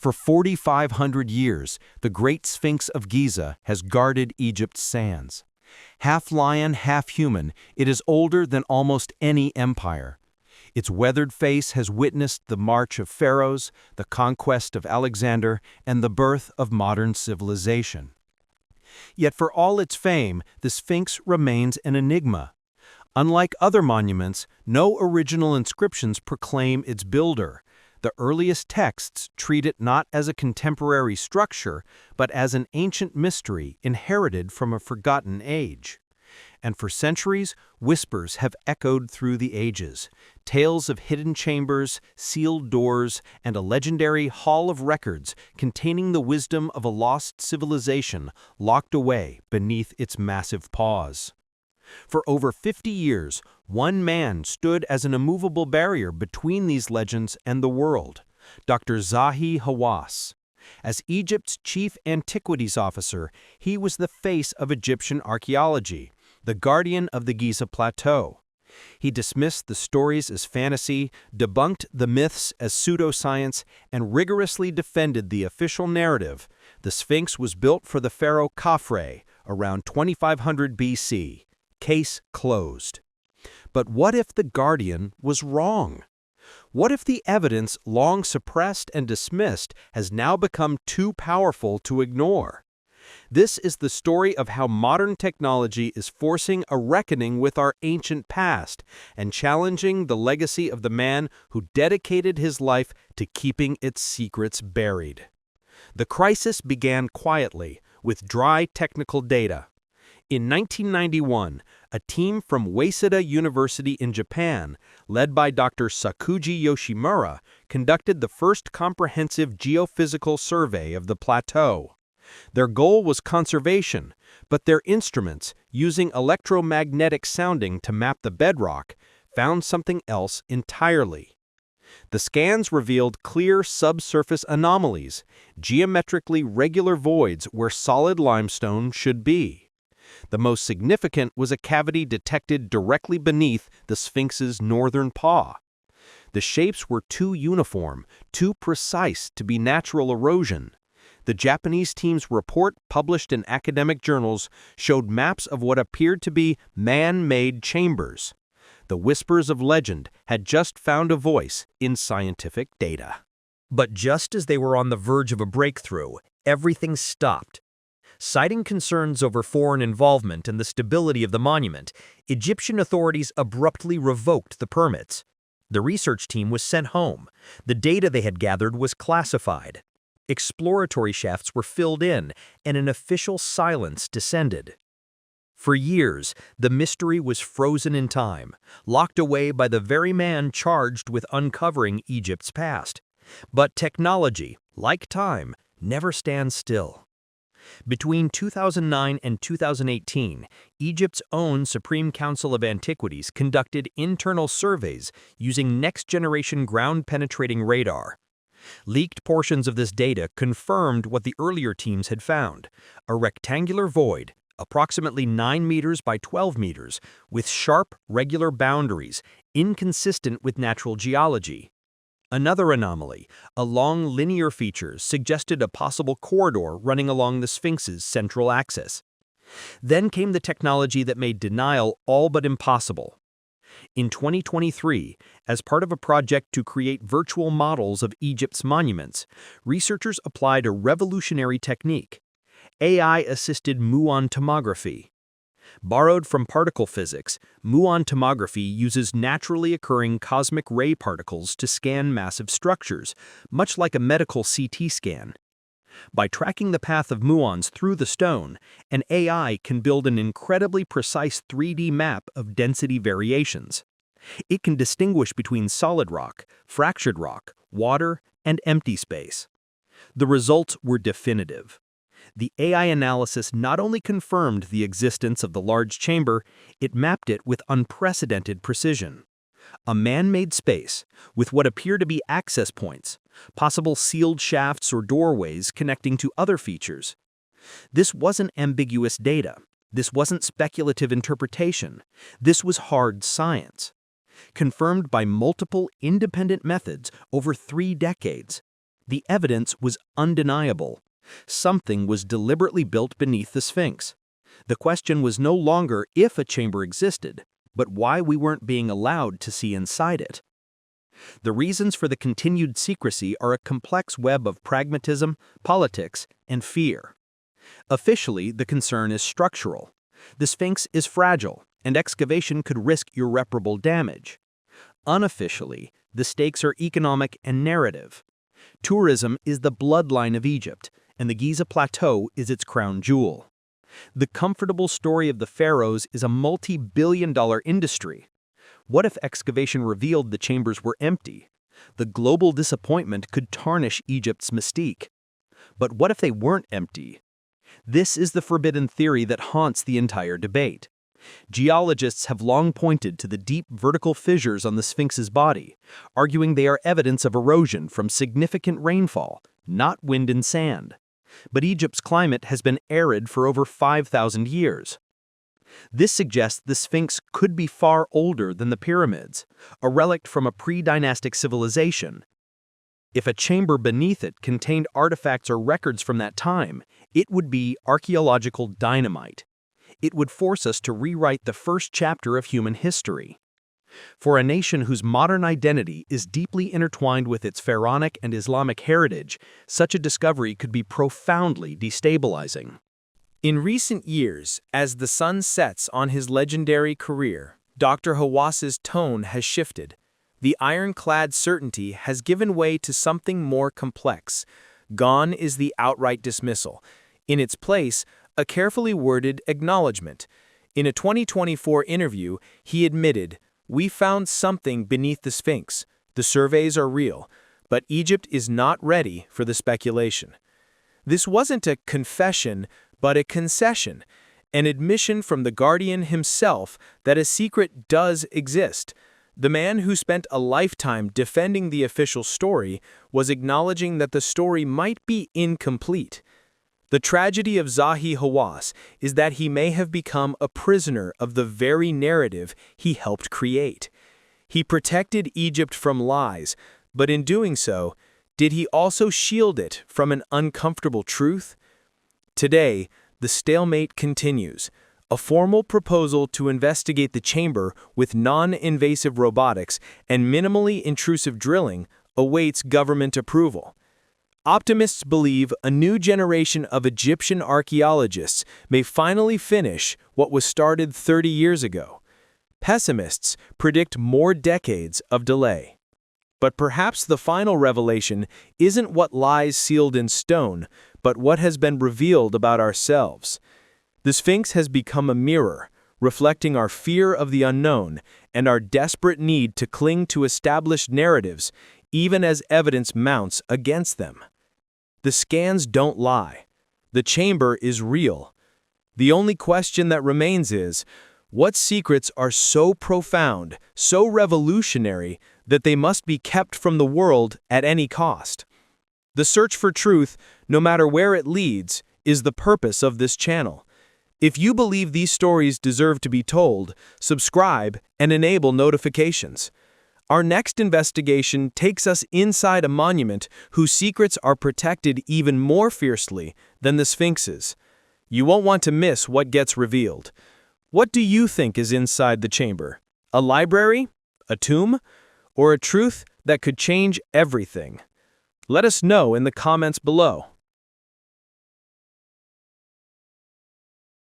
For 4,500 years, the Great Sphinx of Giza has guarded Egypt's sands. Half lion, half human, it is older than almost any empire. Its weathered face has witnessed the march of pharaohs, the conquest of Alexander, and the birth of modern civilization. Yet for all its fame, the Sphinx remains an enigma. Unlike other monuments, no original inscriptions proclaim its builder. The earliest texts treat it not as a contemporary structure, but as an ancient mystery inherited from a forgotten age. And for centuries, whispers have echoed through the ages, tales of hidden chambers, sealed doors, and a legendary hall of records containing the wisdom of a lost civilization locked away beneath its massive paws. For over 50 years, one man stood as an immovable barrier between these legends and the world, Dr. Zahi Hawass. As Egypt's chief antiquities officer, he was the face of Egyptian archaeology, the guardian of the Giza Plateau. He dismissed the stories as fantasy, debunked the myths as pseudoscience, and rigorously defended the official narrative. The Sphinx was built for the pharaoh Khafre around 2500 BC. Case closed. But what if the guardian was wrong? What if the evidence, long suppressed and dismissed, has now become too powerful to ignore? This is the story of how modern technology is forcing a reckoning with our ancient past and challenging the legacy of the man who dedicated his life to keeping its secrets buried. The crisis began quietly, with dry technical data. In 1991, a team from Waseda University in Japan, led by Dr. Sakuji Yoshimura, conducted the first comprehensive geophysical survey of the plateau. Their goal was conservation, but their instruments, using electromagnetic sounding to map the bedrock, found something else entirely. The scans revealed clear subsurface anomalies, geometrically regular voids where solid limestone should be. The most significant was a cavity detected directly beneath the Sphinx's northern paw. The shapes were too uniform, too precise to be natural erosion. The Japanese team's report, published in academic journals, showed maps of what appeared to be man-made chambers. The whispers of legend had just found a voice in scientific data. But just as they were on the verge of a breakthrough, everything stopped. Citing concerns over foreign involvement and the stability of the monument, Egyptian authorities abruptly revoked the permits. The research team was sent home. The data they had gathered was classified. Exploratory shafts were filled in, and an official silence descended. For years, the mystery was frozen in time, locked away by the very man charged with uncovering Egypt's past. But technology, like time, never stands still. Between 2009 and 2018, Egypt's own Supreme Council of Antiquities conducted internal surveys using next-generation ground-penetrating radar. Leaked portions of this data confirmed what the earlier teams had found: a rectangular void, approximately 9 meters by 12 meters, with sharp, regular boundaries, inconsistent with natural geology. Another anomaly, a long linear feature, suggested a possible corridor running along the Sphinx's central axis. Then came the technology that made denial all but impossible. In 2023, as part of a project to create virtual models of Egypt's monuments, researchers applied a revolutionary technique: AI-assisted muon tomography. Borrowed from particle physics, muon tomography uses naturally occurring cosmic ray particles to scan massive structures, much like a medical CT scan. By tracking the path of muons through the stone, an AI can build an incredibly precise 3D map of density variations. It can distinguish between solid rock, fractured rock, water, and empty space. The results were definitive. The AI analysis not only confirmed the existence of the large chamber, it mapped it with unprecedented precision. A man-made space, with what appear to be access points, possible sealed shafts or doorways connecting to other features. This wasn't ambiguous data. This wasn't speculative interpretation. This was hard science. Confirmed by multiple independent methods over 3 decades. The evidence was undeniable. Something was deliberately built beneath the Sphinx. The question was no longer if a chamber existed, but why we weren't being allowed to see inside it. The reasons for the continued secrecy are a complex web of pragmatism, politics, and fear. Officially, the concern is structural. The Sphinx is fragile, and excavation could risk irreparable damage. Unofficially, the stakes are economic and narrative. Tourism is the bloodline of Egypt, and the Giza Plateau is its crown jewel. The comfortable story of the pharaohs is a multi-billion-dollar industry. What if excavation revealed the chambers were empty? The global disappointment could tarnish Egypt's mystique. But what if they weren't empty? This is the forbidden theory that haunts the entire debate. Geologists have long pointed to the deep vertical fissures on the Sphinx's body, arguing they are evidence of erosion from significant rainfall, not wind and sand. But Egypt's climate has been arid for over 5,000 years. This suggests the Sphinx could be far older than the pyramids, a relic from a pre-dynastic civilization. If a chamber beneath it contained artifacts or records from that time, it would be archaeological dynamite. It would force us to rewrite the first chapter of human history. For a nation whose modern identity is deeply intertwined with its pharaonic and Islamic heritage, such a discovery could be profoundly destabilizing. In recent years, as the sun sets on his legendary career, Dr. Hawass's tone has shifted. The ironclad certainty has given way to something more complex. Gone is the outright dismissal. In its place, a carefully worded acknowledgement. In a 2024 interview, he admitted, "We found something beneath the Sphinx. The surveys are real, but Egypt is not ready for the speculation." This wasn't a confession, but a concession, an admission from the Guardian himself that a secret does exist. The man who spent a lifetime defending the official story was acknowledging that the story might be incomplete. The tragedy of Zahi Hawass is that he may have become a prisoner of the very narrative he helped create. He protected Egypt from lies, but in doing so, did he also shield it from an uncomfortable truth? Today, the stalemate continues. A formal proposal to investigate the chamber with non-invasive robotics and minimally intrusive drilling awaits government approval. Optimists believe a new generation of Egyptian archaeologists may finally finish what was started 30 years ago. Pessimists predict more decades of delay. But perhaps the final revelation isn't what lies sealed in stone, but what has been revealed about ourselves. The Sphinx has become a mirror, reflecting our fear of the unknown and our desperate need to cling to established narratives, even as evidence mounts against them. The scans don't lie. The chamber is real. The only question that remains is, what secrets are so profound, so revolutionary, that they must be kept from the world at any cost? The search for truth, no matter where it leads, is the purpose of this channel. If you believe these stories deserve to be told, subscribe and enable notifications. Our next investigation takes us inside a monument whose secrets are protected even more fiercely than the Sphinx's. You won't want to miss what gets revealed. What do you think is inside the chamber? A library? A tomb? Or a truth that could change everything? Let us know in the comments below.